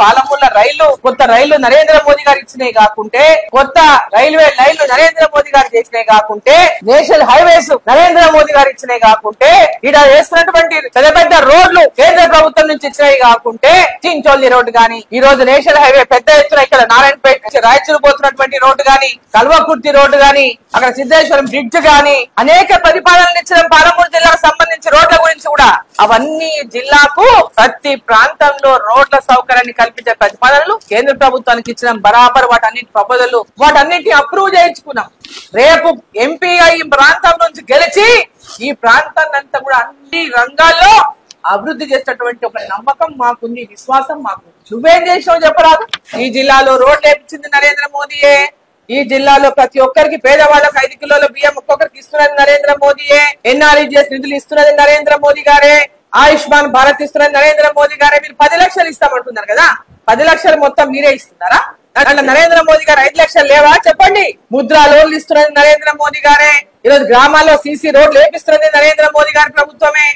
పాలమూల రైళ్లు కొత్త రైళ్లు నరేంద్ర మోదీ గారు ఇచ్చినాయి కాకుంటే, కొత్త రైల్వే లైన్లు నరేంద్ర మోదీ గారు చేసినాయి కాకుంటే, నేషనల్ హైవేస్ నరేంద్ర మోదీ గారు ఇచ్చినాయి కాకుంటే, ఇక్కడ వేస్తున్నటువంటి పెద్ద పెద్ద రోడ్లు కేంద్ర ప్రభుత్వం నుంచి ఇచ్చినాయి కాకుంటే, చించోల్లి రోడ్డు గాని, ఈ రోజు నేషనల్ హైవే పెద్ద ఎత్తున ఇక్కడ నారాయణపేట నుంచి రాయచూరు పోతున్నటువంటి రోడ్డు గాని, కల్వకుర్తి రోడ్డు గాని, అక్కడ సిద్ధేశ్వరం బ్రిడ్జ్ గాని, అనేక ప్రతిపాదనలు ఇచ్చిన పాలమూరు జిల్లాకు సంబంధించి రోడ్ల గురించి కూడా అవన్నీ జిల్లాకు ప్రతి ప్రాంతంలో రోడ్ల సౌకర్యాన్ని కల్పించే ప్రతిపాదనలు కేంద్ర ప్రభుత్వానికి ఇచ్చిన బరాబర్ వాటన్నిటి ప్రపోజల్ వాటన్నిటిని అప్రూవ్ చేయించుకున్నాం. రేపు ఎంపీగా ఈ ప్రాంతం నుంచి గెలిచి ఈ ప్రాంతాన్ని అంతా కూడా అన్ని రంగాల్లో అభివృద్ధి చేసేటటువంటి ఒక నమ్మకం మాకుంది, విశ్వాసం మాకు. నువ్వేం చేసావు చెప్పరాదు? ఈ జిల్లాలో రోడ్లు వేపించింది నరేంద్ర మోదీయే. ఈ జిల్లాలో ప్రతి ఒక్కరికి పేదవాళ్ళకు 5 కిలోల బియ్యం ఒక్కొక్కరికి ఇస్తున్నది నరేంద్ర మోదీయే. ఎన్ఆర్ఈజీఎస్ నిధులు ఇస్తున్నది నరేంద్ర మోదీ గారే. ఆయుష్మాన్ భారత్ ఇస్తున్నది నరేంద్ర మోదీ గారే. మీరు 10 లక్షలు ఇస్తామంటున్నారు కదా, 10 లక్షలు మొత్తం మీరే ఇస్తున్నారా? అట్లా నరేంద్ర మోదీ గారు 5 లక్షలు లేవా చెప్పండి? ముద్రా లోన్లు ఇస్తున్నది నరేంద్ర మోదీ గారే. ఈరోజు గ్రామాల్లో సీసీ రోడ్లు వేపిస్తున్నది నరేంద్ర మోదీ గారి ప్రభుత్వమే.